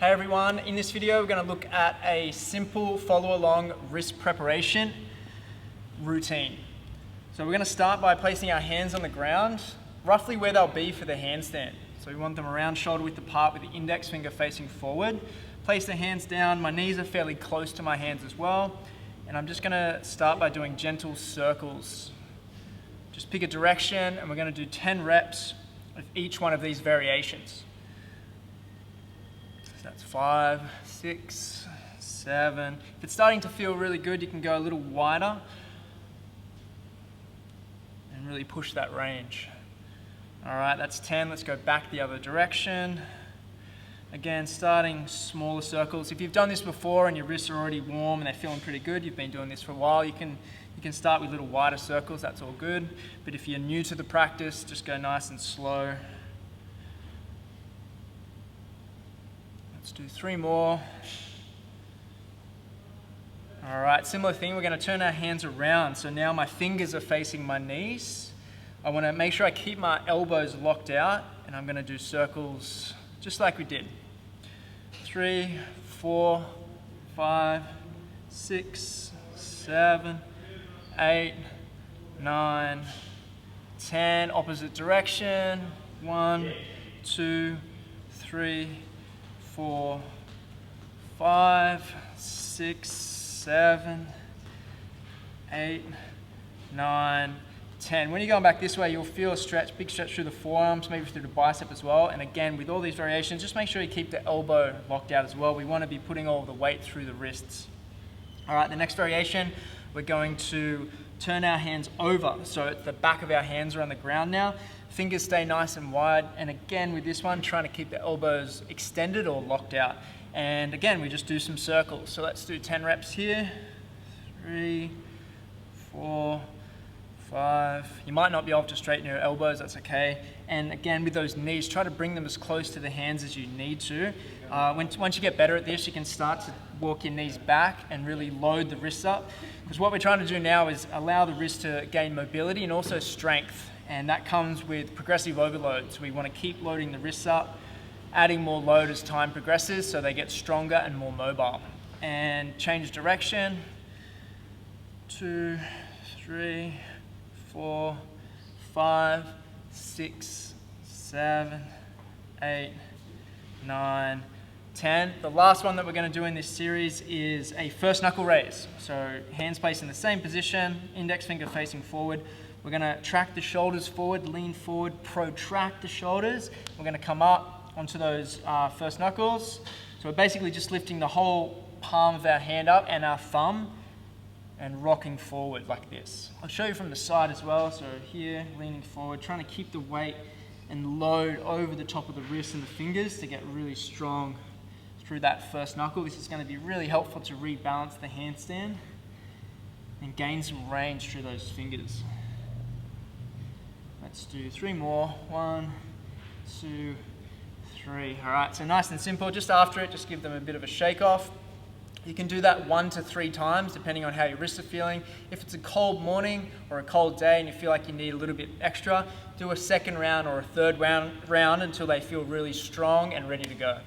Hey everyone, in this video we're going to look at a simple follow along wrist preparation routine. So we're going to start by placing our hands on the ground, roughly where they'll be for the handstand. So we want them around shoulder width apart with the index finger facing forward. Place the hands down, my knees are fairly close to my hands as well. And I'm just going to start by doing gentle circles. Just pick a direction and we're going to do 10 reps of each one of these variations. So that's 5, 6, 7. If it's starting to feel really good, you can go a little wider and really push that range. All right, that's 10. Let's go back the other direction. Again, starting smaller circles. If you've done this before and your wrists are already warm and they're feeling pretty good, you've been doing this for a while, you can start with little wider circles, that's all good. But if you're new to the practice, just go nice and slow. Let's do 3 more. All right, similar thing, we're going to turn our hands around. So now my fingers are facing my knees. I want to make sure I keep my elbows locked out, and I'm going to do circles just like we did. 3, 4, 5, 6, 7, 8, 9, 10. Opposite direction. 1, 2, 3, 4, 5, 6, 7, 8, 9, 10. When you're going back this way, you'll feel a stretch, big stretch through the forearms, maybe through the bicep as well. And again, with all these variations, just make sure you keep the elbow locked out as well. We want to be putting all the weight through the wrists. All right, the next variation, we're going to turn our hands over. So the back of our hands are on the ground now. Fingers stay nice and wide. And again, with this one, trying to keep the elbows extended or locked out. And again, we just do some circles. So let's do 10 reps here. 3, 4, 5. You might not be able to straighten your elbows, that's okay. And again, with those knees, try to bring them as close to the hands as you need to. Once you get better at this, you can start to walk your knees back and really load the wrists up. Because what we're trying to do now is allow the wrist to gain mobility and also strength. And that comes with progressive overload. So we want to keep loading the wrists up, adding more load as time progresses so they get stronger and more mobile. And change direction. 2, 3, 4, 5, 6, 7, 8, 9, 10. The last one that we're going to do in this series is a first knuckle raise. So hands placed in the same position, index finger facing forward. We're going to track the shoulders forward, lean forward, protract the shoulders. We're going to come up onto those first knuckles. So we're basically just lifting the whole palm of our hand up and our thumb and rocking forward like this. I'll show you from the side as well. So here, leaning forward, trying to keep the weight and load over the top of the wrist and the fingers to get really strong through that first knuckle. This is going to be really helpful to rebalance the handstand and gain some range through those fingers. Let's do 3 more. 1, 2, 3. All right, so nice and simple. Just after it, just give them a bit of a shake off. You can do that 1 to 3 times depending on how your wrists are feeling. If it's a cold morning or a cold day and you feel like you need a little bit extra, do a second round or a third round until they feel really strong and ready to go.